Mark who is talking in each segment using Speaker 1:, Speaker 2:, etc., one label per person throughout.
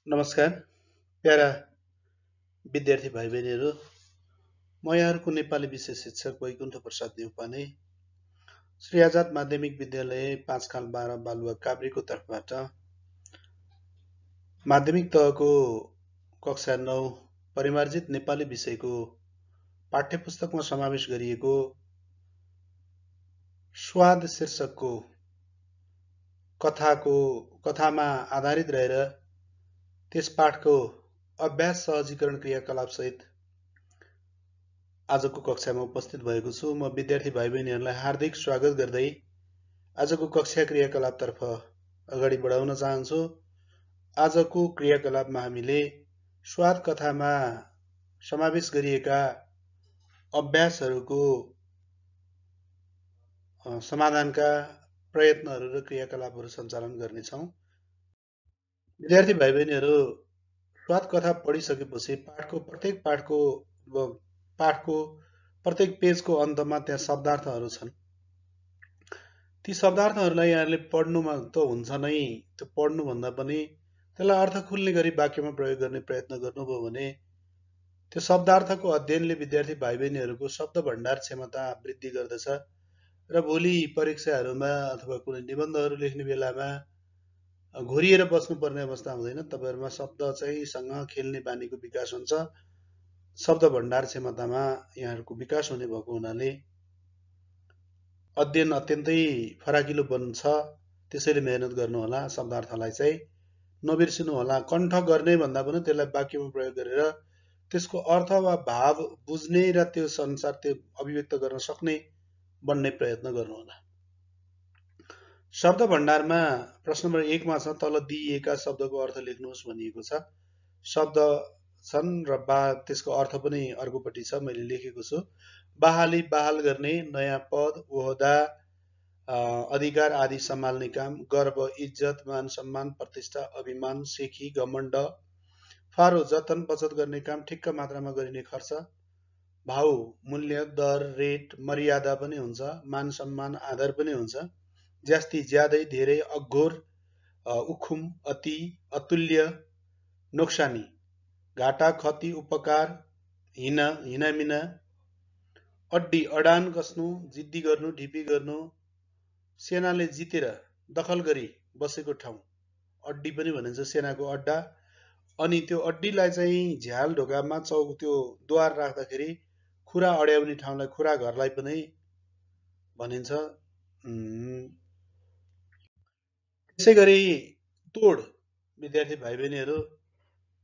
Speaker 1: नमस्कार प्यारा विद्यार्थी भाइ बहिनीहरू। म यहाँहरूको नेपाली विषय शिक्षक वैकुण्ठ प्रसाद न्यौपाने श्री आजाद माध्यमिक विद्यालय 5 खाल 12 बालुवा काभ्रेको तर्फबाट माध्यमिक तहको कक्षा 9 परिमार्जित नेपाली विषयको पाठ्यपुस्तकमा समावेश गरिएको स्वाद शीर्षकको कथामा आधारित रहेर त्यस पाठको अभ्यास सहजीकरण क्रियाकलाप सहित आजको कक्षामा उपस्थित भएको छु। म विद्यार्थी भाइ बहिनीहरूलाई हार्दिक स्वागत गर्दै आजको कक्षा क्रियाकलापतर्फ अगाडि बढाउन चाहन्छु। आजको क्रियाकलापमा हामीले स्वाद कथामा समावेश गरिएका अभ्यासहरूको समाधानका प्रयत्नहरू र क्रियाकलापहरू सञ्चालन गर्नेछौँ। विद्यार्थी भाइ बहिनीहरू, स्वाद कथा पढिसकेपछि पाठको प्रत्येक पेजको अन्तमा त्यहाँ शब्दार्थहरू छन्। ती शब्दार्थहरूलाई यहाँले पढ्नुमा त हुन्छ नै, त्यो पढ्नुभन्दा पनि त्यसलाई अर्थ खुल्ने गरी वाक्यमा प्रयोग गर्ने प्रयत्न गर्नुभयो भने त्यो शब्दार्थको अध्ययनले विद्यार्थी भाइ बहिनीहरूको शब्द भण्डार क्षमता वृद्धि गर्दछ र भोलि परीक्षाहरूमा अथवा कुनै निबन्धहरू लेख्ने बेलामा घोरिएर बस्नुपर्ने अवस्था हुँदैन। तपाईहरुमा शब्द चाहिँ सँग खेल्ने बानीको विकास हुन्छ। शब्द भण्डार क्षमतामा यहाँहरूको विकास हुने भएको हुनाले अध्ययन अत्यन्तै फराकिलो बन्छ। त्यसैले मेहनत गर्नुहोला। शब्दार्थलाई चाहिँ नबिर्सिनु होला। कण्ठ गर्ने भन्दा पनि त्यसलाई वाक्यमा प्रयोग गरेर त्यसको अर्थ वा भाव बुझ्ने र त्यो अनुसार त्यो अभिव्यक्त गर्न सक्ने बन्ने प्रयत्न गर्नुहोला। शब्द भण्डारमा प्रश्न नम्बर 1 मा छ तल दिइएका शब्दको अर्थ लेख्नुहोस् भनिएको छ। शब्द छन् र त्यसको अर्थ पनि अर्कोपट्टि छ, मैले लेखेको छु। बहाली बहाल गर्ने, नयाँ पद, ओहदा, अधिकार आदि सम्हाल्ने काम, गर्व, इज्जत, मान सम्मान, प्रतिष्ठा, अभिमान, सेखी, घमण्ड, फारो, जतन, बचत गर्ने काम, ठिक्क मात्रामा गरिने खर्च, भाउ, मूल्य, दर, रेट, मर्यादा पनि हुन्छ, मान सम्मान, आदर पनि हुन्छ, ज्यास्ती, ज्यादै, धेरै, अघोर, उखुम, अति, अतुल्य, नोक्सानी, घाटा, क्षति, उपकार, हिनामिना, अड्डी, अडान कस्नु, जिद्दी गर्नु, ढिपी गर्नु, सेनाले जितेर दखल गरी बसेको ठाउँ अड्डी पनि भनिन्छ, सेनाको अड्डा। अनि त्यो अड्डीलाई चाहिँ झ्याल ढोकामा त्यो द्वार राख्दाखेरि खुरा अड्याउने ठाउँलाई खुरा घरलाई पनि भनिन्छ। त्यसै गरी तोड, विद्यार्थी भाइ बहिनीहरू,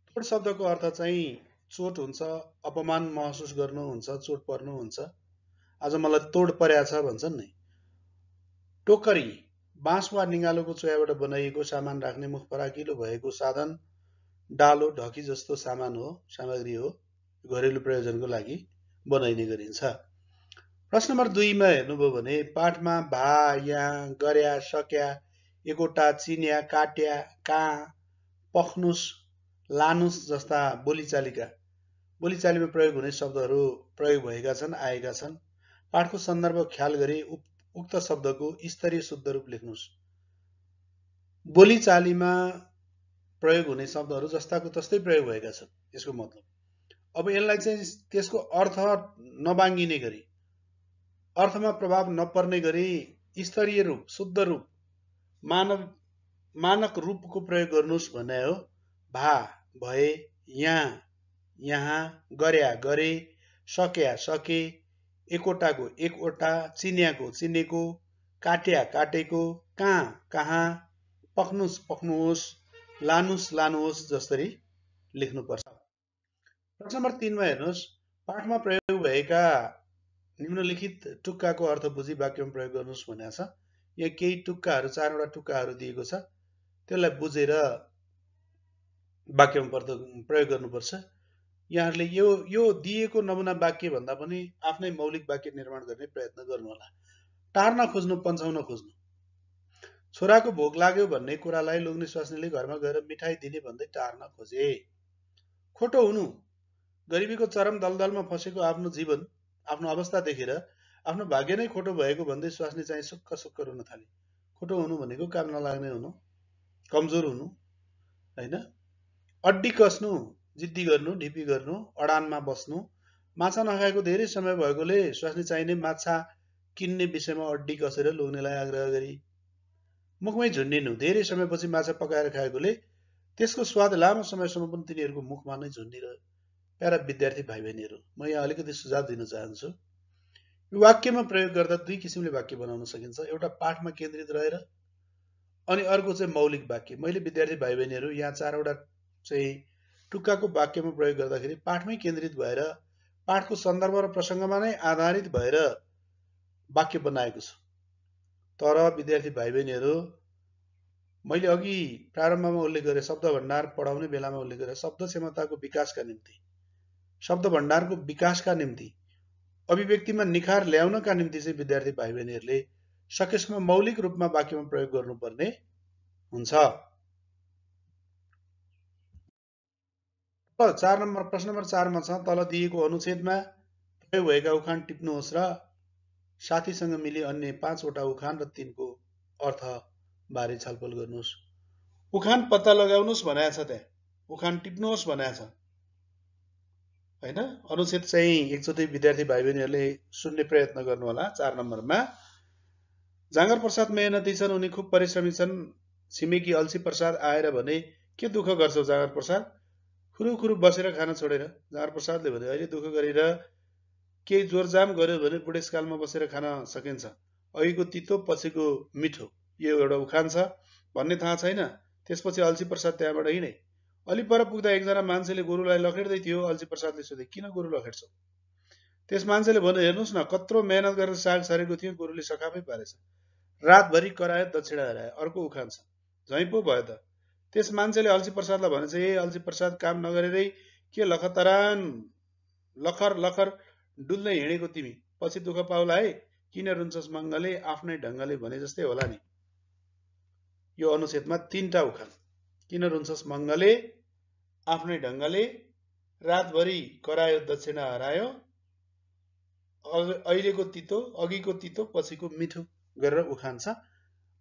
Speaker 1: तोड शब्दको अर्थ चाहिँ चोट हुन्छ, अपमान महसुस गर्नु हुन्छ, चोट पर्नु हुन्छ। आज मलाई तोड पर्या छ भन्छन् नि। टोकरी, बाँस वा निगालोको चोयाबाट बनाइएको सामान राख्ने मुख फराकिलो भएको साधन, डालो, ढकी जस्तो सामग्री हो, घरेलु प्रयोजनको लागि बनाइने गरिन्छ। प्रश्न नम्बर 2 मा हेर्नुभयो भने पाठमा भा, यहाँ, गर्या, सक्या, एकोटा, चिन्या, काट्या, कहाँ, पख्नुस, लानुस जस्ता बोलीचालीमा प्रयोग हुने शब्दहरू प्रयोग भएका छन्, आएका छन्। पाठको सन्दर्भ ख्याल गरी उक्त शब्दको स्तरीय शुद्ध रूप लेख्नुहोस्। बोलीचालीमा प्रयोग हुने शब्दहरू जस्ताको तस्तै प्रयोग भएका छन्, यसको मतलब। अब यसलाई चाहिँ त्यसको अर्थ नबाङ्गिने गरी, अर्थमा प्रभाव नपर्ने गरी स्तरीय रूप, शुद्ध रूप, मानक रूपको प्रयोग गर्नुहोस् भने हो। भा, भए, यहाँ, यहाँ, गर्या, गरे, सक्या, सके, एकोटाको, एकवटा, चिन्याको, चिनेको, काट्या, काटेको, कहाँ, कहाँ, पख्नुस, पख्नुहोस्, लानुस, लानुहोस् जसरी लेख्नुपर्छ। प्रश्न नम्बर 3 मा हेर्नुहोस्। पाठमा प्रयोग भएका निम्नलिखित टुक्काको अर्थ बुझी वाक्यमा प्रयोग गर्नुहोस् भनेको छ। यहाँ केही टुक्काहरू, 4 वटा टुक्काहरू दिएको छ, त्यसलाई बुझेर वाक्यमा प्रयोग गर्नुपर्छ। यहाँहरूले यो दिएको नमुना वाक्य भन्दा पनि आफ्नै मौलिक वाक्य निर्माण गर्ने प्रयत्न गर्नुहोला। टार्न खोज्नु, पन्छाउन खोज्नु। छोराको भोक लाग्यो भन्ने कुरालाई लोग्ने स्वास्नीले घरमा गएर मिठाई दिने भन्दै टार्न खोजे। खोटो हुनु, गरिबीको चरम दलदलमा फसेको आफ्नो जीवन, आफ्नो अवस्था देखेर आफ्नो भाग्य नै खोटो भएको भन्दै स्वास्नी चाहिँ सुक्क सुक्क रुन थाले। खोटो हुनु भनेको काम नलाग्ने हुनु, कमजोर हुनु, हैन। अड्डी कस्नु, जिद्दी गर्नु, ढिपी गर्नु, अडानमा बस्नु, माछा नखाएको धेरै समय भएकोले स्वास्नी चाहिने माछा किन्ने विषयमा अड्डी कसेर लोग्नेलाई आग्रह गरी, मुखमै झुन्डिनु, धेरै समयपछि माछा पकाएर खाएकोले त्यसको स्वाद लामो समयसम्म पनि तिनीहरूको मुखमा नै झुन्डिरह्यो। प्यारा विद्यार्थी भाइ बहिनीहरू, म यहाँ अलिकति सुझाव दिन चाहन्छु। यो वाक्यमा प्रयोग गर्दा दुई किसिमले वाक्य बनाउन सकिन्छ। एउटा पाठमा केन्द्रित रहेर अनि अर्को चाहिँ मौलिक वाक्य। मैले विद्यार्थी भाइ बहिनीहरू यहाँ चारवटा चाहिँ टुक्काको वाक्यमा प्रयोग गर्दाखेरि पाठमै केन्द्रित भएर पाठको सन्दर्भ र प्रसङ्गमा नै आधारित भएर वाक्य बनाएको छु। तर विद्यार्थी भाइ बहिनीहरू, मैले अघि प्रारम्भमा उल्लेख गरेँ शब्द भण्डार पढाउने बेलामा उल्लेख गरेँ शब्द क्षमताको विकासका निम्ति, शब्द भण्डारको विकासका निम्ति, अभिव्यक्तिमा निखार ल्याउनका निम्ति चाहिँ विद्यार्थी भाइ बहिनीहरूले सकेसम्म मौलिक रूपमा वाक्यमा प्रयोग गर्नुपर्ने हुन्छ। 4 प्रश्न नम्बर 4 मा छ, तल दिएको अनुच्छेदमा प्रयोग भएका उखान टिप्नुहोस् र साथीसँग मिली अन्य 5 वटा उखान र 3 को अर्थ बारे छलफल गर्नुहोस्। उखान पत्ता लगाउनुहोस् भनेको छ, त्यहाँ उखान टिप्नुहोस् भनेको छ हैन। अनुच्छेद चाहिँ एकचोटि विद्यार्थी भाइ बहिनीहरूले सुन्ने प्रयत्न गर्नु होला। 4 नम्बरमा, जाँगर प्रसाद मेहनती छन्, उनी खुब परिश्रमी छन्, छिमेकी अल्छी प्रसाद आएर भने के दुःख गर्छौ जाँगर प्रसाद, खुरुखुरु बसेर खान छोडेर। जाँगर प्रसादले भने अहिले दुःख गरेर केही जोरजाम गर्यो भने बुढेसकालमा बसेर खान सकिन्छ, अघिको तितो पछिको मिठो, यो एउटा उखान छ भन्ने थाहा छैन। त्यसपछि अल्छी प्रसाद त्यहाँबाट हिँडे। अलि पर पुग्दा एकजना मान्छेले गोरुलाई लखेट्दै थियो। अल्छी प्रसादले सोधे, किन गोरु लखेट्छौ? त्यस मान्छेले भन्यो, हेर्नुहोस् न, कत्रो मेहनत गरेर साग छरेको थियो, गोरुले सखापै पारेछ, रातभरि करायो, दक्षिणा हरायो। अर्को उखान छ, झैँ पो भयो त। त्यस मान्छेले अल्छी प्रसादलाई भनेछ, ए अल्छी प्रसाद, काम नगरेरै के लखतरान लखर लखर डुल्दै हिँडेको तिमी, पछि दुःख पाउला है, किन रुन्छस् मङ्गले, आफ्नै ढङ्गले भने जस्तै होला नि। यो अनुच्छेदमा 3टा उखान, किन रुन्छस् मङ्गले, आफ्नै ढङ्गले, रातभरि करायो दक्षिणा हरायो, अहिलेको तितो, अघिको तितो पछिको मिठो गरेर उखान छ।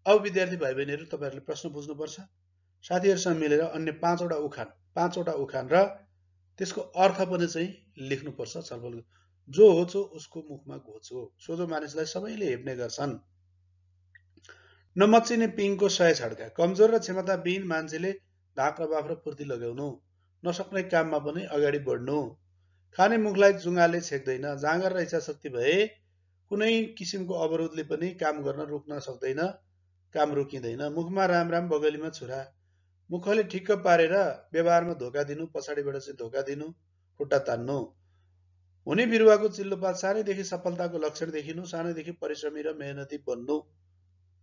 Speaker 1: अब विद्यार्थी भाइ बहिनीहरू, तपाईहरुले प्रश्न बुझ्नुपर्छ। साथीहरुसँग मिलेर अन्य 5 वटा उखान र त्यसको अर्थ पनि चाहिँ लेख्नुपर्छ। छलफल जो होचो उसको मुखमा घोचो, सोझो मानिसलाई सबैले हेप्ने गर्छन्। नमच्चिने पिङको 100 छड्का, कमजोर र क्षमताविहीन मान्छेले धाक र बाफ र फुर्ती लगाउनु, नसक्ने काममा पनि अगाडि बढ्नु, खाने मुखलाई जुङ्गाले छेक्दैन, जाँगर र इच्छा शक्ति भए कुनै किसिमको अवरोधले पनि काम गर्न रोक्न सक्दैन, काम रोकिँदैन, मुखमा राम राम बगलीमा छुरा, मुखले ठिक्क पारेर व्यवहारमा धोका दिनु, पछाडिबाट चाहिँ धोका दिनु, खुट्टा तान्नु, हुने बिरुवाको चिल्लोपात सानैदेखि सफलताको लक्षण देखिनु, सानैदेखि परिश्रमी र मेहनती बन्नु,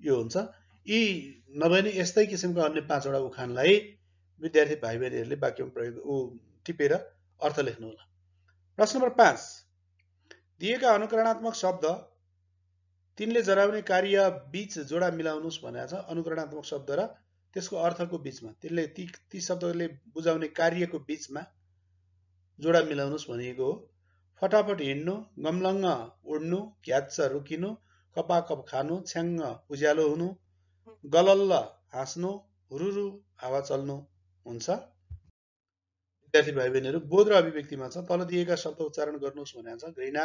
Speaker 1: यो हुन्छ। यी नभए नि यस्तै किसिमका अन्य 5 वटा उखानलाई विद्यार्थी भाइ बहिनीहरूले वाक्यमा प्रयोग टिपेर अर्थ लेख्नु होला। प्रश्न नम्बर 5, दिएका अनुकरणात्मक शब्द तिनले जनाउने कार्य बीच जोडा मिलाउनुस् भनेको छ। अनुकरणात्मक शब्द र त्यसको अर्थको बीचमा तिनले ती शब्दले बुझाउने कार्यको बीचमा जोडा मिलाउनुस् भनिएको हो। फटाफट हिँड्नु, गमलङ्ग उड्नु, घ्याच्च रुकिनु, कपाकप खानु, छ्याङ्ग उज्यालो हुनु, गलल्ल हाँस्नु, हुरुरु हावा चल्नु हुन्छ। विद्यार्थी भाइ बहिनीहरू, बोध र अभिव्यक्तिमा छ, तल दिएका शब्द उच्चारण गर्नुहोस् भनेको छ। घृणा,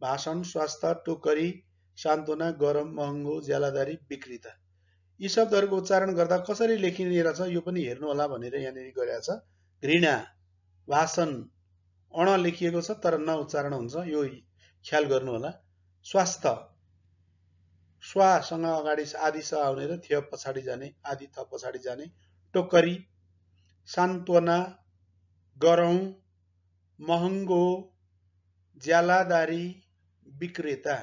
Speaker 1: भाषण, स्वास्थ्य, टोकरी, सान्त्वना, गरम, महँगो, ज्यालादारी, विकृता। यी शब्दहरूको उच्चारण गर्दा कसरी लेखिने रहेछ यो पनि हेर्नु होला भनेर यहाँनिर गरेको छ। घृणा, भाषण अण लेखिएको छ तर न उच्चारण हुन्छ, यो ख्याल गर्नु होला। स्वास्थ्य, स्वासँग अगाडि आदि स आउने र थ पछाडि जाने, आदि थ पछाडि जाने। टोकरी, सान्त्वना, गरौँ, महँगो, ज्यालादारी, विक्रेता।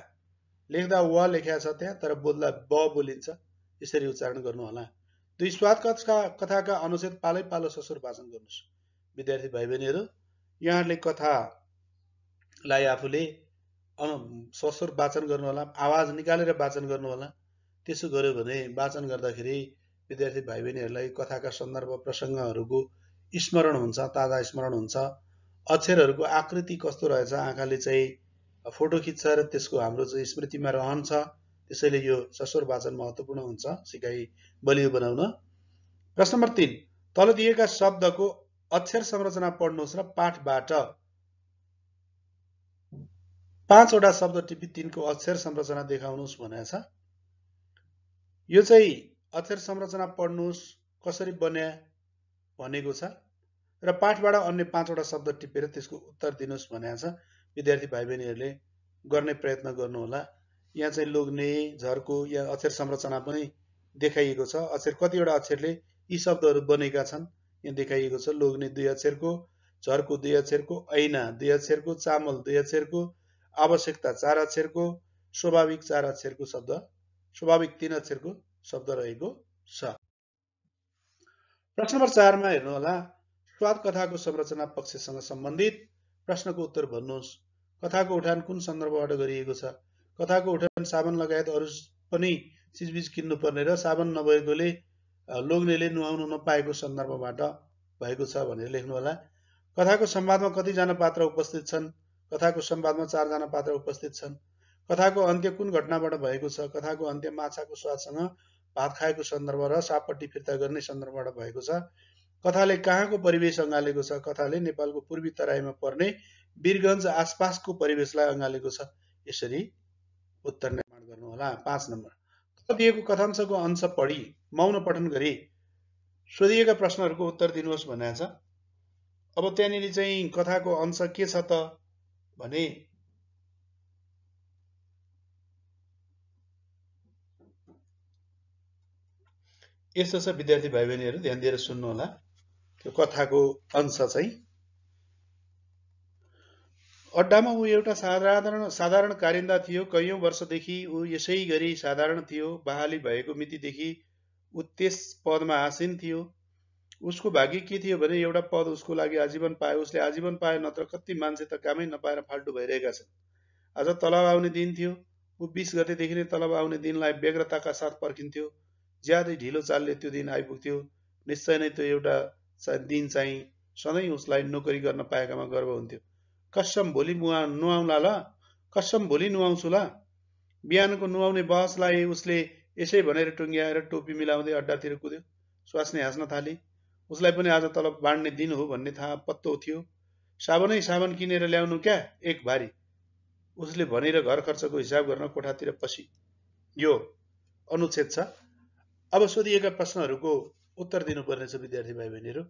Speaker 1: लेख्दा व लेखेको छ त्यहाँ, तर बोल्दा ब बोलिन्छ, यसरी उच्चारण गर्नु होला। 2 स्वाद कथाका अनुच्छेद पालै पालो ससुर वाचन गर्नुहोस्। विद्यार्थी भाइ बहिनीहरू, यहाँहरूले कथालाई आफूले ससुर वाचन गर्नु होला, आवाज निकालेर वाचन गर्नु होला। त्यसो गर्यो भने वाचन गर्दाखेरि विद्यार्थी भाइ बहिनीहरूलाई कथाका सन्दर्भ प्रसङ्गहरूको स्मरण हुन्छ, ताजा स्मरण हुन्छ। अक्षरहरूको आकृति कस्तो रहेछ, आँखाले चाहिँ फोटो खिच्छ र त्यसको हाम्रो चाहिँ स्मृतिमा रहन्छ। त्यसैले यो ससुर वाचन महत्त्वपूर्ण हुन्छ सिकाइ बलियो बनाउन। प्रश्न नम्बर 3, तल दिएका शब्दको अक्षर संरचना पढ्नुहोस् र पाठबाट 5 वटा शब्द टिपी तिनको अक्षर संरचना देखाउनुहोस् भनेको छ। यो चाहिँ अक्षर संरचना पढ्नुहोस् कसरी बन्या भनेको छ र पाठबाट अन्य 5 वटा शब्द टिपेर त्यसको उत्तर दिनुहोस् भनेको छ। विद्यार्थी भाइ बहिनीहरूले गर्ने प्रयत्न गर्नुहोला। यहाँ चाहिँ लोग्ने, झर्को या अक्षर संरचना पनि देखाइएको छ। अक्षर कतिवटा अक्षरले यी शब्दहरू बनेका छन् यहाँ देखाइएको छ। लोग्ने 2 अक्षरको, झर्को 2 अक्षरको, ऐना 2 अक्षरको, चामल 2 अक्षरको, आवश्यकता 4 अक्षरको, स्वाभाविक 4 अक्षरको शब्द, स्वाभाविक 3 अक्षरको शब्द रहेको छ। प्रश्न नम्बर 4 मा हेर्नु होला। स्वाद कथाको संरचना पक्षसँग सम्बन्धित प्रश्नको उत्तर भन्नुहोस्। कथाको उठान कुन सन्दर्भबाट गरिएको छ? कथाको उठान साबन लगायत अरू पनि चिजबिज किन्नु पर्ने र साबन नभएकोले लोग्नेले नुहाउनु नपाएको सन्दर्भबाट भएको छ भनेर लेख्नु होला। कथाको संवादमा कतिजना पात्र उपस्थित छन्? कथाको संवादमा 4 जना पात्र उपस्थित छन्। कथाको अन्त्य कुन घटनाबाट भएको छ? कथाको अन्त्य माछाको स्वादसँग भात खाएको सन्दर्भ र सापट्टि फिर्ता गर्ने सन्दर्भबाट भएको छ। कथाले कहाँको परिवेश अँगालेको छ? कथाले नेपालको पूर्वी तराईमा पर्ने वीरगञ्ज आसपासको परिवेशलाई अँगालेको छ। यसरी उत्तर निर्माण गर्नु होला। 5 नम्बर दिएको कथांशको अंश पढी मौन पठन गरी सोधिएका प्रश्नहरूको उत्तर दिनुहोस् भनेको छ। अब त्यहाँनिर चाहिँ कथाको अंश के छ त भने यस्तो छ। विद्यार्थी भाइ बहिनीहरू ध्यान दिएर सुन्नु होला। त्यो कथाको अंश चाहिँ अड्डामा ऊ एउटा साधारण कारिन्दा थियो। कैयौं वर्षदेखि ऊ यसै गरी साधारण थियो। बहाली भएको मितिदेखि ऊ त्यस पदमा आसीन थियो। उसको भाग्य के थियो भने एउटा पद उसको लागि आजीवन पायो। उसले आजीवन पाए, नत्र कति मान्छे त कामै नपाएर फाल्टु भइरहेका छन्। आज तलब आउने दिन थियो। ऊ 20 गतेदेखि नै तलब आउने दिनलाई व्यग्रताका साथ पर्खिन्थ्यो। ज्यादै ढिलो चालले त्यो दिन आइपुग्थ्यो। निश्चय नै त्यो एउटा दिन चाहिँ सधैँ उसलाई नोकरी गर्न पाएकामा गर्व हुन्थ्यो। कसम भोलि नुहाउला ल, कसम भोलि नुहाउँछु ल। बिहानको नुहाउने बहसलाई उसले यसै भनेर टुङ्ग्याएर टोपी मिलाउँदै अड्डातिर कुद्यो। स्वास्नी हाँस्न थाली। उसलाई पनि आज तलब बाँड्ने दिन हो भन्ने थाहा पत्तो थियो। साबनै साबन किनेर ल्याउनु क्या एक भारी, उसले भनेर घर खर्चको हिसाब गर्न कोठातिर पसी। यो अनुच्छेद छ। अब सोधिएका प्रश्नहरूको उत्तर दिनुपर्ने छ विद्यार्थी भाइ बहिनीहरू।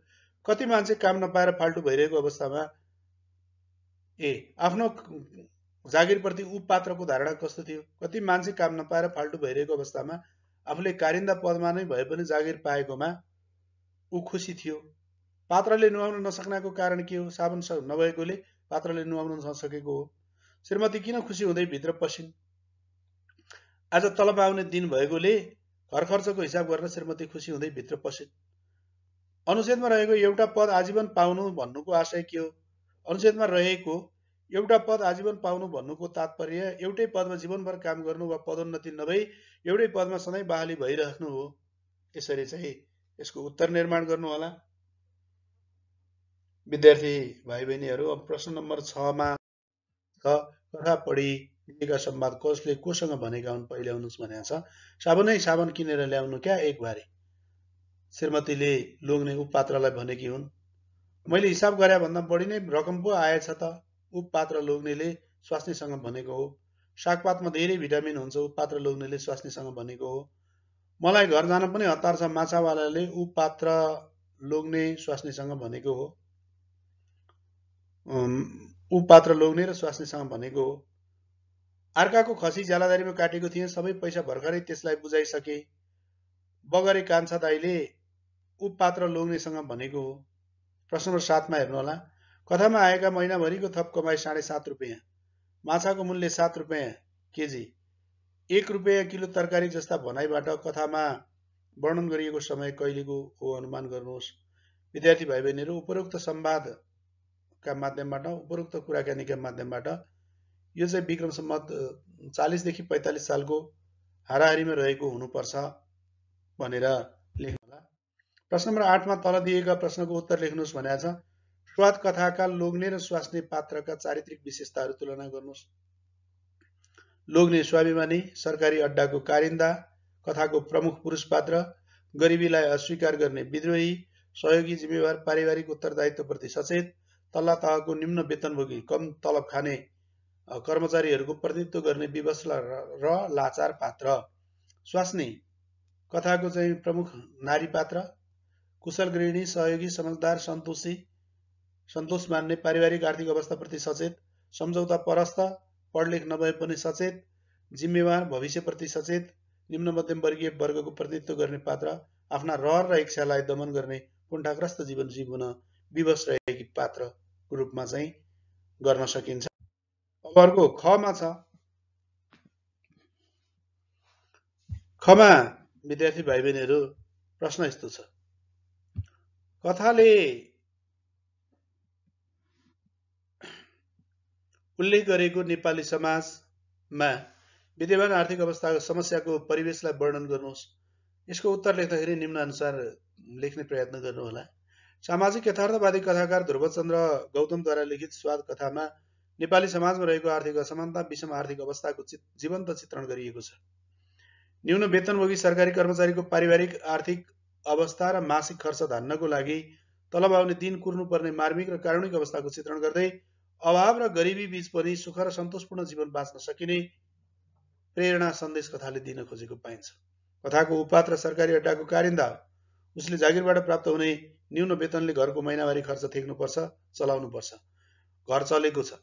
Speaker 1: कति मान्छे काम नपाएर फाल्टु भइरहेको अवस्थामा ए आफ्नो जागिरप्रति ऊ पात्रको धारणा कस्तो थियो? कति मान्छे काम नपाएर फाल्टु भइरहेको अवस्थामा आफूले कारिन्दा पदमा नै भए पनि जागिर पाएकोमा ऊ खुसी थियो। पात्रले नुहाउन नसक्नाको कारण के हो? साबन नभएकोले पात्रले नुहाउन नसकेको हो। श्रीमती किन खुसी हुँदै भित्र पसिन्? आज तलब आउने दिन भएकोले घर खर्चको हिसाब गर्न श्रीमती खुसी हुँदै भित्र पसिन्। अनुच्छेदमा रहेको एउटा पद आजीवन पाउनु भन्नुको आशय के हो? अनुच्छेदमा रहेको एउटा पद आजीवन पाउनु भन्नुको तात्पर्य एउटै पदमा जीवनभर काम गर्नु वा पदोन्नति नभई एउटै पदमा सधैँ बहाली भइराख्नु हो। यसरी चाहिँ यसको उत्तर निर्माण गर्नु होला। विद्यार्थी भाइ बहिनीहरू अब प्रश्न नम्बर 6 मा छ। कथा पढी दिएका संवाद कसले कोसँग भनेका हुन् पहिल्याउनुहोस् भनेको छ। साबनै साबन किनेर ल्याउनु क्या एक भारी, श्रीमतीले लोग्ने उपपात्रलाई भनेकी हुन्। मैले हिसाब गरे भन्दा बढी नै रकम पो आएछ त, उपपात्र लोग्नेले स्वास्नीसँग भनेको हो। सागपातमा धेरै भिटामिन हुन्छ, उपपात्र लोग्नेले स्वास्नीसँग भनेको हो। मलाई घर जान पनि हतार छ, माछावालाले उपपात्र लोग्ने स्वास्नीसँग भनेको हो। उपपात्र लोग्ने र स्वास्नीसँग भनेको हो। अर्काको खसी ज्यालादारीमा काटेको थिएँ, सबै पैसा भर्खरै त्यसलाई बुझाइसके। बगरे कान्छा दाइले उपपात्र लोग्नेसँग भनेको हो। प्रश्न नम्बर 7 मा हेर्नु होला। कथामा आएका महिनाभरिको थप कमाई 7.5 रुपैयाँ, माछाको मूल्य 7 रुपैयाँ केजी, 1 रुपैयाँ किलो तरकारी जस्ता भनाइबाट कथामा वर्णन गरिएको समय कहिलेको हो अनुमान गर्नुहोस्। विद्यार्थी भाइ बहिनीहरू उपरोक्त संवादका माध्यमबाट, उपरोक्त कुराकानीका माध्यमबाट यो चाहिँ विक्रम सम्वत 40 देखि 45 सालको हाराहारीमा रहेको हुनुपर्छ भनेर लेख्नु होला। प्रश्न नम्बर 8 मा तल दिएका प्रश्नको उत्तर लेख्नुहोस् भनेको छ। स्वाद कथाका लोग्ने र स्वास्नी पात्रका चारित्रिक विशेषताहरू तुलना गर्नुहोस्। लोग्ने स्वाभिमानी, सरकारी अड्डाको कारिन्दा, कथाको प्रमुख पुरुष पात्र, गरिबीलाई अस्वीकार गर्ने विद्रोही, सहयोगी जिम्मेवार पारिवारिक उत्तरदायित्वप्रति सचेत, तल्ला तहको निम्न वेतनभोगी कम तलब खाने कर्मचारीहरूको प्रतिनिधित्व गर्ने विवश र लाचार पात्र। स्वास्नी कथाको चाहिँ प्रमुख नारी पात्र, कुशल गृहिणी, सहयोगी, समझदार, सन्तोष मान्ने, पारिवारिक आर्थिक अवस्थाप्रति सचेत, सम्झौता परस्त, पढलेख नभए पनि सचेत, जिम्मेवार, भविष्यप्रति सचेत, निम्न मध्यम वर्गीय वर्गको प्रतिनिधित्व गर्ने पात्र, आफ्ना रहर र इच्छालाई दमन गर्ने कुण्ठाग्रस्त जीवन जिउन विवश रहेकी पात्रको रूपमा चाहिँ गर्न सकिन्छ। अब अर्को खमा छ। खमा विद्यार्थी भाइ बहिनीहरू प्रश्न यस्तो छ, कथाले उल्लेख गरेको नेपाली समाजमा विद्यमान आर्थिक अवस्थाको समस्याको परिवेशलाई वर्णन गर्नुहोस्। यसको उत्तर लेख्दाखेरि निम्न अनुसार लेख्ने प्रयत्न गर्नुहोला। सामाजिक यथार्थवादी कथाकार ध्रुवचन्द्र गौतमद्वारा लिखित स्वाद कथामा नेपाली समाजमा रहेको आर्थिक असमानता, विषम आर्थिक अवस्थाको जीवन्त चित्रण गरिएको छ। न्यून वेतनभोगी सरकारी कर्मचारीको पारिवारिक आर्थिक अवस्था र मासिक खर्च धान्नको लागि तलब आउने दिन कुर्नुपर्ने मार्मिक र कारुणिक अवस्थाको चित्रण गर्दै अभाव र गरिबी बीच पनि सुख र सन्तोषपूर्ण जीवन बाँच्न सकिने प्रेरणा सन्देश कथाले दिन खोजेको पाइन्छ। कथाको उपात्र सरकारी अड्डाको कारिन्दा हो। उसले जागिरबाट प्राप्त हुने न्यून वेतनले घरको महिनावारी खर्च थेक्नुपर्छ, चलाउनुपर्छ। घर चलेको छ।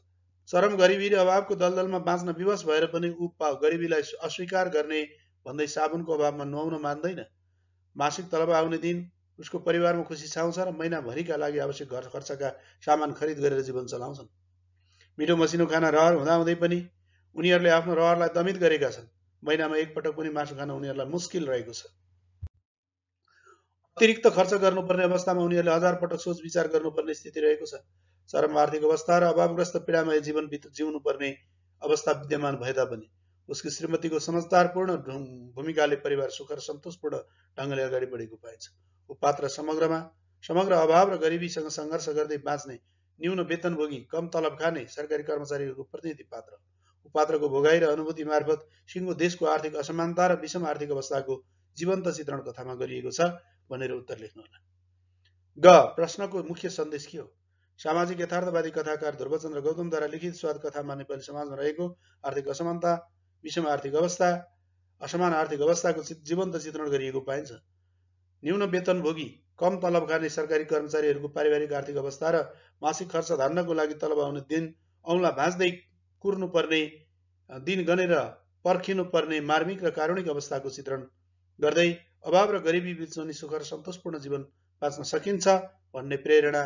Speaker 1: चरम गरिबी र अभावको दलदलमा बाँच्न विवश भएर पनि ऊ गरिबीलाई अस्वीकार गर्ने भन्दै साबुनको अभावमा नुहाउन मान्दैन। मासिक तलब आउने दिन उसको परिवारमा खुसी छाउँछ र महिनाभरिका लागि आवश्यक घर खर्चका सामान खरिद गरेर जीवन चलाउँछन्। मिठो मसिनो खाना रहर हुँदाहुँदै पनि उनीहरूले आफ्नो रहरलाई दमित गरेका छन्। महिनामा एकपटक पनि मासु खान उनीहरूलाई मुस्किल रहेको छ। अतिरिक्त खर्च गर्नुपर्ने अवस्थामा उनीहरूले 1000 पटक सोच विचार गर्नुपर्ने स्थिति रहेको छ। चरम आर्थिक अवस्था र अभावग्रस्त पीडामय जीवन जिउनुपर्ने अवस्था विद्यमान भए तापनि उसकी श्रीमतीको समझदारपूर्ण भूमिकाले परिवार सुख र सन्तोषपूर्ण ढङ्गले अगाडि बढेको पाइन्छ। उपात्र समग्र अभाव र गरिबीसँग सङ्घर्ष गर्दै बाँच्ने न्यून वेतनभोगी कम तलब खाने सरकारी कर्मचारीहरूको प्रतिनिधि पात्र। उपात्रको भोगाई र अनुभूति मार्फत सिङ्गो देशको आर्थिक असमानता र विषम आर्थिक अवस्थाको जीवन्त चित्रण कथामा गरिएको छ भनेर उत्तर लेख्नुहोला। ग प्रश्नको मुख्य सन्देश के हो? सामाजिक यथार्थवादी कथाकार ध्रुवचन्द्र गौतमद्वारा लिखित स्वाद कथामा नेपाली समाजमा रहेको आर्थिक असमानता, विषम आर्थिक अवस्था, असमान आर्थिक अवस्थाको जीवन्त चित्रण गरिएको पाइन्छ। न्यून वेतनभोगी कम तलब खाने सरकारी कर्मचारीहरूको पारिवारिक आर्थिक अवस्था र मासिक खर्च धान्नको लागि तलब आउने दिन औँला भाँच्दै कुर्नुपर्ने, दिन गनेर पर्खिनुपर्ने मार्मिक र कारुणिक अवस्थाको चित्रण गर्दै अभाव र गरिबी बीच पनि सुख र सन्तोषपूर्ण जीवन बाँच्न सकिन्छ भन्ने प्रेरणा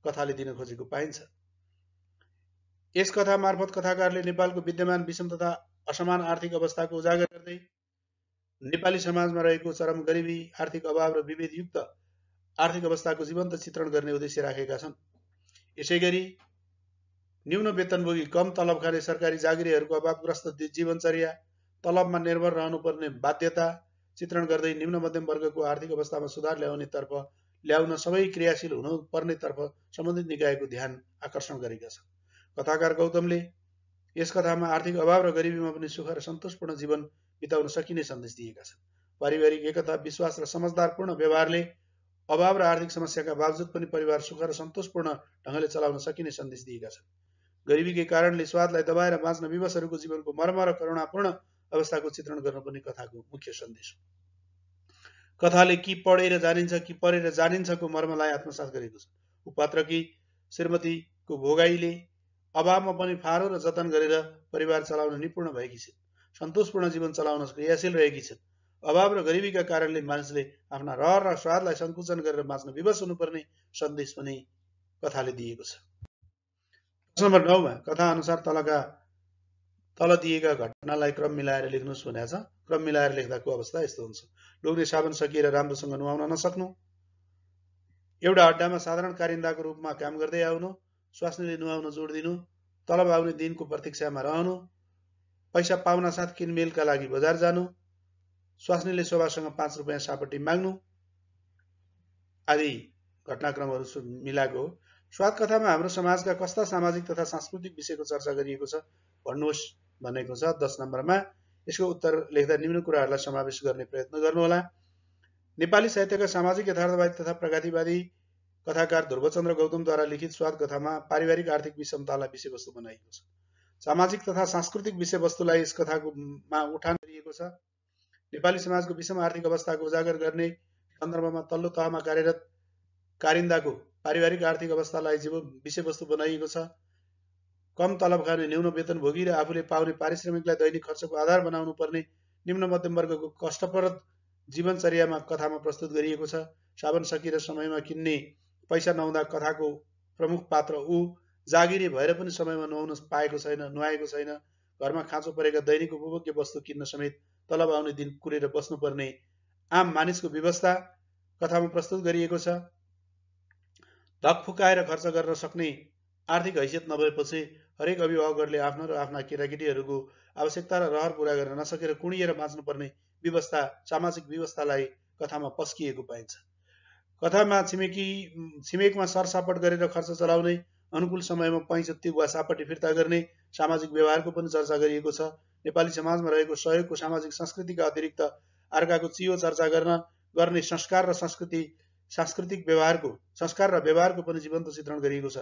Speaker 1: कथाले दिन खोजेको पाइन्छ। यस कथा मार्फत कथाकारले नेपालको विद्यमान विषम तथा असमान आर्थिक अवस्थाको उजागर गर्दै नेपाली समाजमा रहेको चरम गरिबी, आर्थिक अभाव र विभेदयुक्त आर्थिक अवस्थाको जीवन्त चित्रण गर्ने उद्देश्य राखेका छन्। यसैगरी न्यून वेतनभोगी कम तलब खाने सरकारी जागिरीहरूको अभावग्रस्त जीवनचर्या, तलबमा निर्भर रहनुपर्ने बाध्यता चित्रण गर्दै निम्न मध्यम वर्गको आर्थिक अवस्थामा सुधार ल्याउन सबै क्रियाशील हुनुपर्नेतर्फ सम्बन्धित निकायको ध्यान आकर्षण गरेका छन्। कथाकार गौतमले यस कथामा आर्थिक अभाव र गरिबीमा पनि सुख र सन्तोषपूर्ण जीवन बिताउन सकिने सन्देश दिएका छन्। पारिवारिक एकता, विश्वास र समझदारपूर्ण व्यवहारले अभाव र आर्थिक समस्याका बावजुद पनि परिवार सुख र सन्तोषपूर्ण ढङ्गले चलाउन सकिने सन्देश दिएका छन्। गरिबीकै कारणले स्वादलाई दबाएर बाँच्न विवशहरूको जीवनको मर्म र करुणापूर्ण अवस्थाको चित्रण गर्न पनि कथाको मुख्य सन्देश हो। कथाले कि पढेर जानिन्छ कि पढेर जानिन्छको मर्मलाई आत्मसात गरेको छ। उपात्रकी श्रीमतीको भोगाईले अभावमा पनि फारो र जतन गरेर परिवार चलाउन निपुण भएकी छिन्। सन्तोषपूर्ण जीवन चलाउन क्रियाशील रहेकी छिन्। अभाव र गरिबीका कारणले मानिसले आफ्ना रहर र स्वादलाई सङ्कुचन गरेर बाँच्न विवश हुनुपर्ने सन्देश पनि कथाले दिएको छ। प्रश्न नम्बर 9 मा कथा अनुसार तल दिएका घटनालाई क्रम मिलाएर लेख्नुहोस् भनेको छ। क्रम मिलाएर लेख्दाको अवस्था यस्तो हुन्छ। लोग्ने साबुन सकिएर राम्रोसँग नुहाउन नसक्नु, एउटा अड्डामा साधारण कारिन्दाको रूपमा काम गर्दै आउनु, स्वास्नीले नुहाउन जोड दिनु, तलब आउने दिनको प्रतीक्षामा रहनु, पैसा पाउना साथ किनमेलका लागि बजार जानु, स्वास्नीले शोभासँग 5 रुपैयाँ सापट्टि माग्नु आदि घटनाक्रमहरू मिलाएको हो। स्वाद कथामा हाम्रो समाजका कस्ता सामाजिक तथा सांस्कृतिक विषयको चर्चा गरिएको छ भन्नुहोस् भनेको छ 10 नम्बरमा। यसको उत्तर लेख्दा निम्न कुराहरूलाई समावेश गर्ने प्रयत्न गर्नुहोला। नेपाली साहित्यका सामाजिक यथार्थवादी तथा प्रगतिवादी कथाकार ध्रुवचन्द्र गौतमद्वारा लिखित स्वाद कथामा पारिवारिक आर्थिक विषमतालाई विषयवस्तु बनाइएको छ। सामाजिक तथा सांस्कृतिक विषयवस्तुलाई यस कथामा उठान गरिएको छ। नेपाली समाजको विषम आर्थिक अवस्थाको उजागर गर्ने सन्दर्भमा तल्लो तहमा कार्यरत कारिन्दाको पारिवारिक आर्थिक अवस्थालाई विषयवस्तु बनाइएको छ। कम तलब खाने, न्यून वेतनभोगी र आफूले पाउने पारिश्रमिकलाई दैनिक खर्चको आधार बनाउनु पर्ने निम्न मध्यम वर्गको कष्टप्रद जीवनचर्यामा कथामा प्रस्तुत गरिएको छ। साबन सकिएर समयमा किन्ने पैसा नहुँदा कथाको प्रमुख पात्र ऊ जागिरे भएर पनि समयमा नुहाउन पाएको छैन, नुहाएको छैन। घरमा खाँचो परेका दैनिक उपभोग्य वस्तु किन्न समेत तलब आउने दिन कुरेर बस्नुपर्ने आम मानिसको व्यवस्था कथामा प्रस्तुत गरिएको छ। धक फुकाएर खर्च गर्न सक्ने आर्थिक हैसियत नभएपछि हरेक अभिभावकहरूले आफ्नो र आफ्ना केटाकेटीहरूको आवश्यकता र रहर पूरा गर्न नसकेर कुँडिएर बाँच्नुपर्ने व्यवस्था, सामाजिक व्यवस्थालाई कथामा पस्किएको पाइन्छ। कथामा छिमेकमा सरसापट गरेर खर्च चलाउने, अनुकूल समयमा पैँचो वा सापट्टि फिर्ता गर्ने सामाजिक व्यवहारको पनि चर्चा गरिएको छ। नेपाली समाजमा रहेको सहयोगको सामाजिक संस्कृतिका अतिरिक्त अर्काको चियो चर्चा गर्ने संस्कार र सांस्कृतिक व्यवहारको पनि जीवन्त चित्रण गरिएको छ।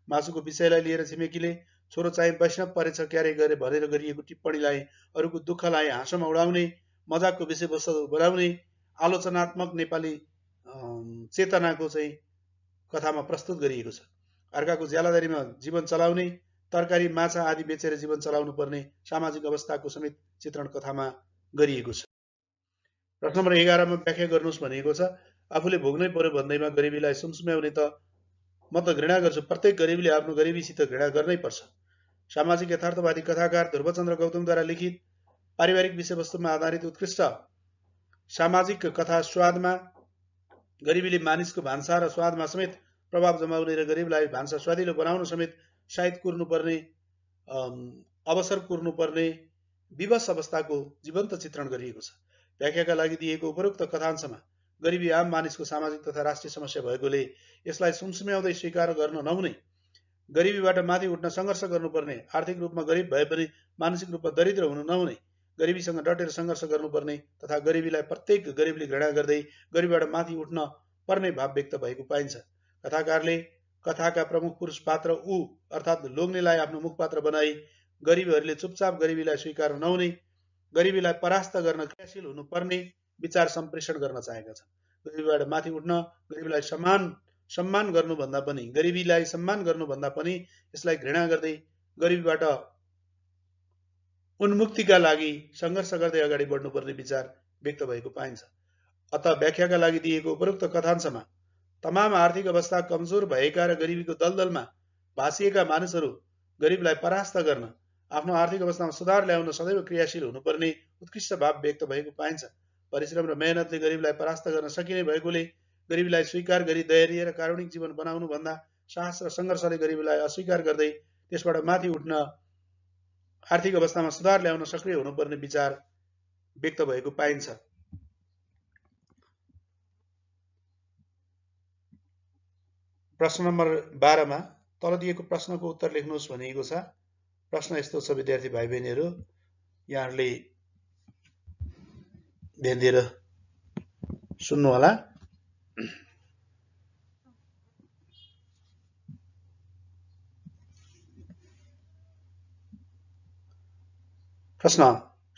Speaker 1: मासुको विषयलाई लिएर छिमेकीले छोरो चाहिँ वैष्णव परेछ क्यारे गरे भनेर गरिएको टिप्पणीलाई अरूको दुःखलाई हाँसोमा उडाउने, मजाकको विषयवस्तु बनाउने आलोचनात्मक नेपाली चेतनाको चाहिँ कथामा प्रस्तुत गरिएको छ। अर्काको ज्यालादारीमा जीवन चलाउने, तरकारी माछा आदि बेचेर जीवन चलाउनु पर्ने सामाजिक अवस्थाको समेत चित्रण कथामा गरिएको छ। प्रश्न नम्बर 11 मा व्याख्या गर्नुहोस् भनिएको छ। आफूले भोग्नै पर्यो भन्दैमा गरिबीलाई सुमसुम्याउने त म त घृणा गर्छु। प्रत्येक गरिबीले आफ्नो गरिबीसित घृणा गर्नै पर्छ। सामाजिक यथार्थवादी कथाकार ध्रुवचन्द्र गौतमद्वारा लिखित पारिवारिक विषयवस्तुमा आधारित उत्कृष्ट सामाजिक कथा स्वादमा गरिबीले मानिसको भान्सा र स्वादमा समेत प्रभाव जमाउने र गरिबीलाई भान्सा स्वादिलो बनाउन समेत सायद अवसर कुर्नुपर्ने विवश अवस्थाको जीवन्त चित्रण गरिएको छ। व्याख्याका लागि दिएको उपरोक्त कथांशमा गरिबी आम मानिसको सामाजिक तथा राष्ट्रिय समस्या भएकोले यसलाई सुमसुम्याउँदै स्वीकार गर्न नहुने, गरिबीबाट माथि उठ्न सङ्घर्ष गर्नुपर्ने, आर्थिक रूपमा गरिब भए पनि मानसिक रूपमा दरिद्र हुनु नहुने, गरिबीसँग डटेर सङ्घर्ष गर्नुपर्ने तथा गरिबीलाई प्रत्येक गरिबीले घृणा गर्दै गरिबीबाट माथि उठ्न पर्ने भाव व्यक्त भएको पाइन्छ। कथाकारले कथाका प्रमुख पुरुष पात्र ऊ अर्थात् लोग्नेलाई आफ्नो मुखपात्र बनाई गरिबीहरूले चुपचाप गरिबीलाई स्वीकार नहुने, गरिबीलाई परास्त गर्न क्रियाशील हुनुपर्ने विचार सम्प्रेषण गर्न चाहेका छन्। गरिबीबाट माथि उठ्न, गरिबीलाई सम्मान गर्नुभन्दा पनि यसलाई घृणा गर्दै गरिबीबाट उन्मुक्तिका लागि सङ्घर्ष गर्दै अगाडि बढ्नुपर्ने विचार व्यक्त भएको पाइन्छ। अत व्याख्याका लागि दिएको उपरोक्त कथांशमा तमाम आर्थिक अवस्था कमजोर भएका र गरिबीको दलदलमा भासिएका मानिसहरू गरिबीलाई परास्त गर्न, आफ्नो आर्थिक अवस्थामा सुधार ल्याउन सदैव क्रियाशील हुनुपर्ने उत्कृष्ट भाव व्यक्त भएको पाइन्छ। परिश्रम र मेहनतले गरिबीलाई परास्त गर्न सकिने भएकोले गरिबीलाई स्वीकार गरी धैर्य र कारुणिक जीवन बनाउनु भन्दा साहस र सङ्घर्षले गरिबीलाई अस्वीकार गर्दै त्यसबाट माथि उठ्न, आर्थिक अवस्थामा सुधार ल्याउन सक्रिय हुनुपर्ने विचार व्यक्त भएको पाइन्छ। प्रश्न नम्बर 12 मा तल दिएको प्रश्नको उत्तर लेख्नुहोस् भनिएको छ। प्रश्न यस्तो छ विद्यार्थी भाइ बहिनीहरू, यहाँहरूले ध्यान दिएर सुन्नु होला। प्रश्न,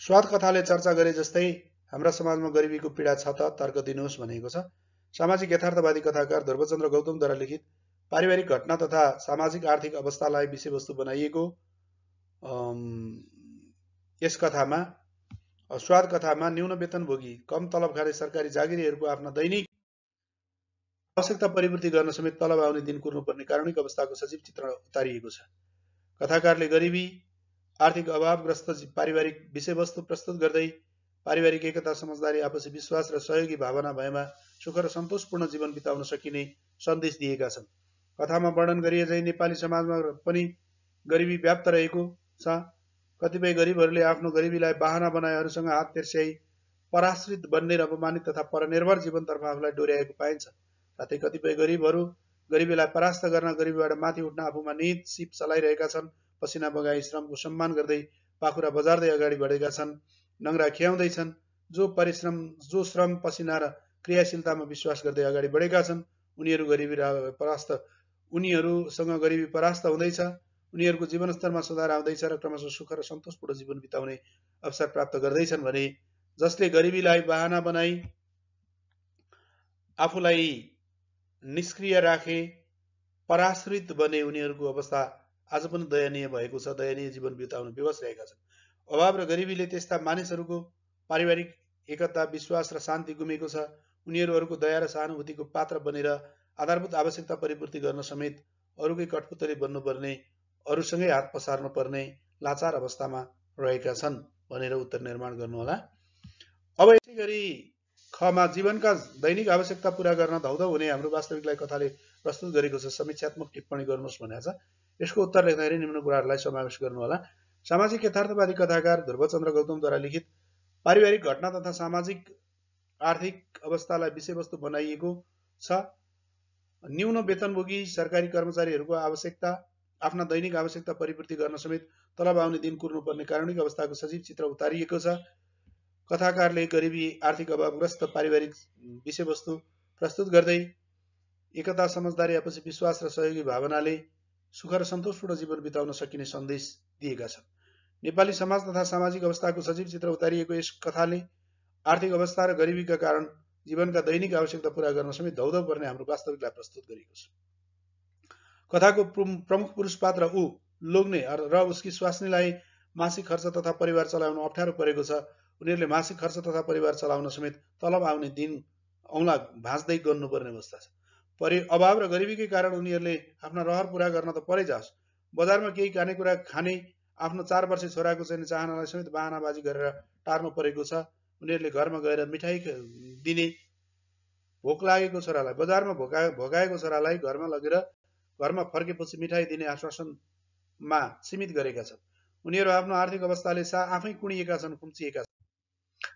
Speaker 1: स्वाद कथाले चर्चा गरे जस्तै हाम्रा समाजमा गरिबीको पीडा छ त तर्क दिनुहोस् भनिएको छ। सामाजिक यथार्थवादी कथाकार ध्रुवचन्द्र गौतमद्वारा लिखित पारिवारिक घटना तथा सामाजिक आर्थिक अवस्थालाई विषयवस्तु बनाइएको यस कथामा स्वाद कथामा न्यून वेतनभोगी, कम तलब खाने सरकारी जागिरीहरूको आफ्ना दैनिक आवश्यकता परिपूर्ति गर्न समेत तलब आउने दिन कुर्नुपर्ने कारुणिक अवस्थाको सजीव चित्रण उतारिएको छ। कथाकारले गरिबी, आर्थिक अभावग्रस्त पारिवारिक विषयवस्तु प्रस्तुत गर्दै पारिवारिक एकता, समझदारी, आपसी विश्वास र सहयोगी भावना भएमा सुख र सन्तोषपूर्ण जीवन बिताउन सकिने सन्देश दिएका छन्। कथामा वर्णन गरिए झै नेपाली समाजमा पनि गरिबी व्याप्त रहेको छ। कतिपय गरिबहरूले आफ्नो गरिबीलाई बहाना बनाए अरूसँग हात तेर्स्याई पराश्रित बन्ने र अपमानित तथा परनिर्भर जीवनतर्फ आफूलाई डोर्याएको पाइन्छ। साथै कतिपय गरिबहरू गरिबीलाई परास्त गर्न, गरिबीबाट माथि उठ्न आफूमा निहित सिप चलाइरहेका छन्। पसिना बगाई श्रमको सम्मान गर्दै पाखुरा बजार्दै अगाडि बढेका छन्। नङ्ग्रा खियाउँदैछन्। जो श्रम, पसिना र क्रियाशीलतामा विश्वास गर्दै अगाडि बढेका छन् उनीहरूसँग गरिबी परास्त हुँदैछ, उनीहरूको जीवनस्तरमा सुधार आउँदैछ र क्रमशः सुख र सन्तोषपूर्ण जीवन बिताउने अवसर प्राप्त गर्दैछन् भने जसले गरिबीलाई बहाना बनाई आफूलाई निष्क्रिय राखे, पराश्रित बने, उनीहरूको अवस्था आज पनि दयनीय भएको छ, दयनीय जीवन बिताउन विवश रहेका छन्। अभाव र गरिबीले त्यस्ता मानिसहरूको पारिवारिक एकता, विश्वास र शान्ति गुमेको छ। उनीहरूको दया र सहानुभूतिको पात्र बनेर आधारभूत आवश्यकता परिपूर्ति गर्न समेत अरूकै कठपुतली बन्नुपर्ने, अरूसँगै हात पसार्नु पर्ने लाचार अवस्थामा रहेका छन् भनेर उत्तर निर्माण गर्नुहोला। अब यसै गरी खमा जीवनका दैनिक आवश्यकता पूरा गर्न धौधौ हुने हाम्रो वास्तविकलाई कथाले प्रस्तुत गरेको छ, समीक्षात्मक टिप्पणी गर्नुहोस् भनेको छ। यसको उत्तर लेख्दाखेरि निम्न कुराहरूलाई समावेश गर्नुहोला। सामाजिक यथार्थवादी कथाकार ध्रुवचन्द्र गौतमद्वारा लिखित पारिवारिक घटना तथा सामाजिक आर्थिक अवस्थालाई विषयवस्तु बनाइएको छ। न्यून वेतनभोगी सरकारी कर्मचारीहरूको आवश्यकता, आफ्ना दैनिक आवश्यकता परिपूर्ति गर्न समेत तलब आउने दिन कुर्नुपर्ने कारुणिक अवस्थाको सजीव चित्र उतारिएको छ। कथाकारले गरिबी, आर्थिक अभावग्रस्त पारिवारिक विषयवस्तु प्रस्तुत गर्दै एकता, समझदारी, आपसी विश्वास र सहयोगी भावनाले सुख र सन्तोषपूर्ण जीवन बिताउन सकिने सन्देश दिएका छन्। नेपाली समाज तथा सामाजिक अवस्थाको सजीव चित्र उतारिएको यस कथाले आर्थिक अवस्था र गरिबीका कारण जीवनका दैनिक आवश्यकता पूरा गर्न समेत धौधौ पर्ने हाम्रो वास्तविकलाई प्रस्तुत गरेको छ। कथाको प्रमुख पुरुष पात्र ऊ लोग्ने र उसकी स्वास्नीलाई मासिक खर्च तथा परिवार चलाउन अप्ठ्यारो परेको छ। उनीहरूले मासिक खर्च तथा परिवार चलाउन समेत तलब आउने दिन औँला भाँच्दै गर्नुपर्ने अवस्था छ। अभाव र गरिबीकै कारण उनीहरूले आफ्ना रहर पूरा गर्न त परै जाओस्, बजारमा केही खानेकुरा खाने आफ्नो 4 वर्षे छोराको चाहिँ चाहनालाई समेत बहानाबाजी गरेर टार्नु परेको छ। उनीहरूले घरमा गएर मिठाई दिने, भोक लागेको छोरालाई, बजारमा भोकाएको छोरालाई घरमा लगेर घरमा फर्केपछि मिठाई दिने आश्वासनमा सीमित गरेका छन्। उनीहरू आफ्नो आर्थिक अवस्थाले आफै कुँडिएका छन्, खुम्चिएका छन्।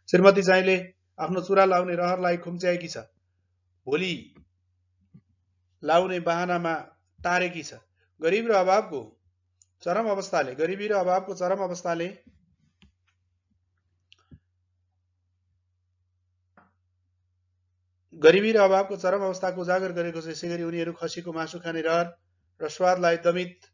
Speaker 1: श्रीमती चाहिँले आफ्नो चुरा लाउने रहरलाई खुम्च्याएकी छ, भोलि लाउने बहानामा टारेकी छ। गरिबी र अभावको चरम अवस्थाले गरिबी र अभावको चरम अवस्थाको उजागर गरेको छ। यसैगरी उनीहरू खसीको मासु खाने रहर र स्वादलाई दमित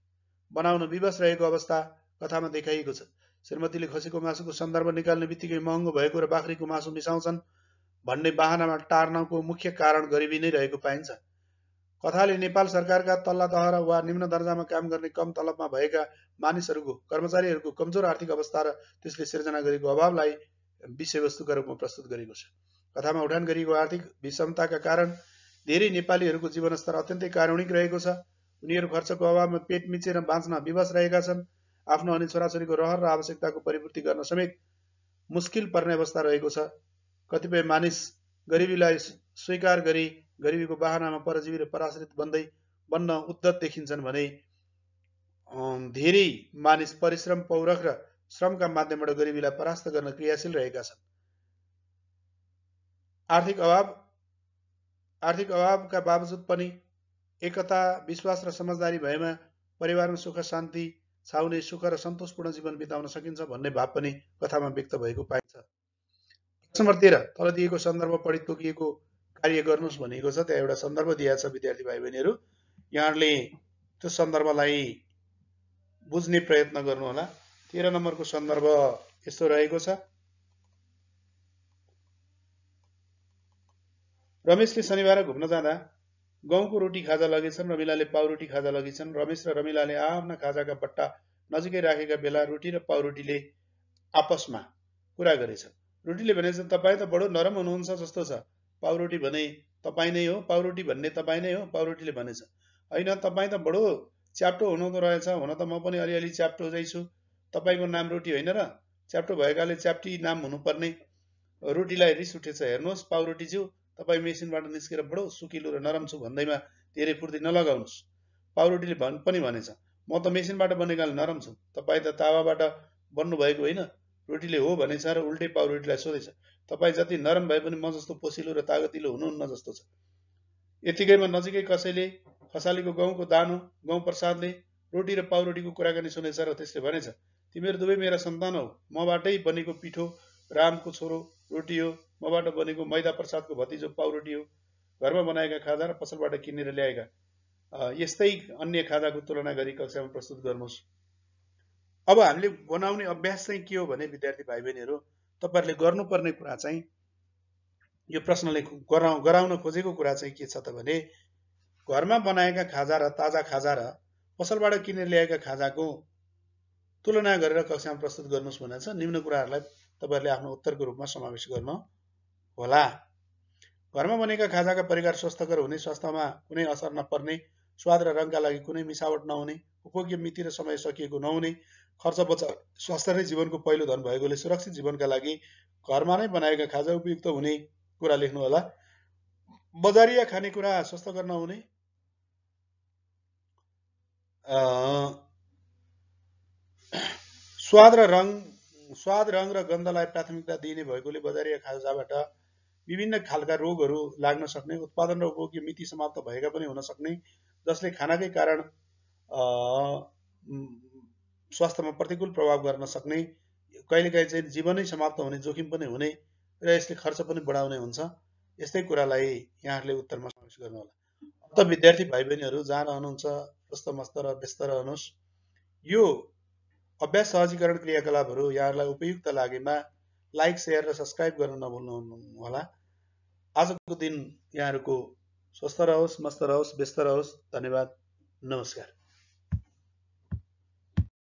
Speaker 1: बनाउन विवश रहेको अवस्था कथामा देखाइएको छ। श्रीमतीले खसीको मासुको सन्दर्भ निकाल्ने बित्तिकै महँगो भएको र बाख्रीको मासु मिसाउँछन् भन्ने बहानामा टार्नको मुख्य कारण गरिबी नै रहेको पाइन्छ। कथाले नेपाल सरकारका तल्ला तह वा निम्न दर्जामा काम गर्ने कम तलबमा भएका मानिसहरूको, कर्मचारीहरूको कमजोर आर्थिक अवस्था र त्यसले सिर्जना गरेको अभावलाई विषयवस्तुका रूपमा प्रस्तुत गरेको छ। कथामा उठान गरिएको आर्थिक विषमताका कारण धेरै नेपालीहरूको जीवनस्तर अत्यन्तै कारुणिक रहेको छ। उनीहरू खर्चको अभावमा पेट मिचेर बाँच्न विवश रहेका छन्। आफ्नो अनि छोराछोरीको रहर र आवश्यकताको परिपूर्ति गर्न समेत मुस्किल पर्ने अवस्था रहेको छ। कतिपय मानिस गरिबीलाई स्वीकार गरी गरिबीको बहानामा परजीवी र पराश्रित बन्न उद्धत देखिन्छन् भने धेरै मानिस परिश्रम, पौरख र श्रमका माध्यमबाट गरिबीलाई परास्त गर्न क्रियाशील रहेका छन्। आर्थिक अभावका बावजुद पनि एकता, विश्वास र समझदारी भएमा परिवारमा सुख शान्ति छाउने, सुख र सन्तोषपूर्ण जीवन बिताउन सकिन्छ भन्ने भाव पनि कथामा व्यक्त भएको पाइन्छ। प्रश्न नम्बर 13 तल दिएको सन्दर्भ पढी तोकिएको कार्य गर्नुहोस् भनिएको छ। त्यहाँ एउटा सन्दर्भ दिएको छ विद्यार्थी भाइ बहिनीहरू, यहाँहरूले त्यो सन्दर्भलाई बुझ्ने प्रयत्न गर्नुहोला। 13 नम्बरको सन्दर्भ यस्तो रहेको छ। रमेशले शनिबार घुम्न जाँदा गाउँको रोटी खाजा लगेछन्। रमिलाले पाउरोटी खाजा लगेछन्। रमेश र रमिलाले आफ्ना खाजाका बट्टा नजिकै राखेका बेला रोटी र पाउरोटीले आपसमा कुरा गरेछन्। रोटीले भनेछ, तपाईँ त बडो नरम हुनुहुन्छ जस्तो छ। पाउरोटी भने, तपाईँ नै हो। पाउरोटी भन्ने तपाईँ नै हो। पाउरोटीले भनेछ, होइन, तपाईँ त बडो च्याप्टो हुनुहुँदो रहेछ। हुन त म पनि अलिअलि च्याप्टो चाहिँ छु। तपाईँको नाम रोटी होइन र? च्याप्टो भएकाले च्याप्टी नाम हुनुपर्ने। रोटीलाई रिस उठेछ। हेर्नुहोस् पाउरोटीज्यू, तपाईँ मेसिनबाट निस्केर बडो सुकिलो र नरम छु भन्दैमा धेरै फुर्ती नलगाउनुहोस्। पाउरोटीले पनि भनेछ, म त मेसिनबाट बनेकाले नरम छु। तपाईँ त तावाबाट बन्नुभएको होइन। रोटीले हो भनेछ र उल्टै पाउरोटीलाई सोधेछ, तपाईँ जति नरम भए पनि म जस्तो पोसिलो र तागतिलो हुनुहुन्न जस्तो छ। यतिकैमा नजिकै कसैले खसालीको गहुँको दानो गाउँ प्रसादले रोटी र पाउरोटीको कुराकानी सुनेछ र त्यसले भनेछ, तिमीहरू दुवै मेरा सन्तान हौ। मबाटै बनेको पिठो रामको छोरो रोटी हो। मबाट बनेको मैदा प्रसादको भतिजो पाउरोटी हो। घरमा बनाएका खाजा र पसलबाट किनेर ल्याएका यस्तै अन्य खाजाको तुलना गरी कक्षामा प्रस्तुत गर्नुहोस्। अब हामीले बनाउने अभ्यास चाहिँ के हो भने विद्यार्थी भाइ बहिनीहरू, तपाईहरुले गर्नुपर्ने कुरा चाहिँ यो प्रश्नले गराउन खोजेको कुरा चाहिँ के छ त भने घरमा बनाएका खाजा र ताजा खाजा र पसलबाट किनेर ल्याएका खाजाको तुलना गरेर कक्षामा प्रस्तुत गर्नुहोस् भनेको छ। निम्न कुराहरूलाई तपाईहरुले आफ्नो उत्तरको रूपमा समावेश गर्न होला। घरमा बनेका खाजाका परिकार स्वस्थकर हुने, स्वास्थ्यमा कुनै असर नपर्ने, स्वाद र रङका लागि कुनै मिसावट नहुने, उपभोग्य मिति र समय सकिएको नहुने, खर्च बचत, स्वास्थ्य नै जीवनको पहिलो धन भएकोले सुरक्षित जीवनका लागि घरमा नै बनाएका खाजा उपयुक्त हुने कुरा लेख्नु होला। बजारिया खानेकुरा स्वस्थकर नहुने, स्वाद रङ र गन्धलाई प्राथमिकता दिइने भएकोले बजारिया खाजाबाट विभिन्न खालका रोगहरू लाग्न सक्ने, उत्पादन र उपभोग्य मिति समाप्त भएका पनि हुन सक्ने, जसले खानाकै कारण स्वास्थ्यमा प्रतिकूल प्रभाव गर्न सक्ने, कहिलेकाहीँ चाहिँ जीवनै समाप्त हुने जोखिम पनि हुने र यसले खर्च पनि बढाउने हुन्छ। यस्तै कुरालाई यहाँहरूले उत्तरमा समावेश गर्नु होला। त विद्यार्थी भाइ बहिनीहरू जहाँ रहनुहुन्छ प्रस्त मस्त र व्यस्त रहनुहोस्। यो अभ्यास सहजीकरण क्रियाकलापहरू यहाँहरूलाई उपयुक्त लागेमा लाइक, शेयर र सब्स्क्राइब गर्न नभुल्नु होला। आजको दिन यहाँहरूको स्वस्थ रहोस्, मस्त रहोस्, व्यस्त रहोस्। धन्यवाद, नमस्कार।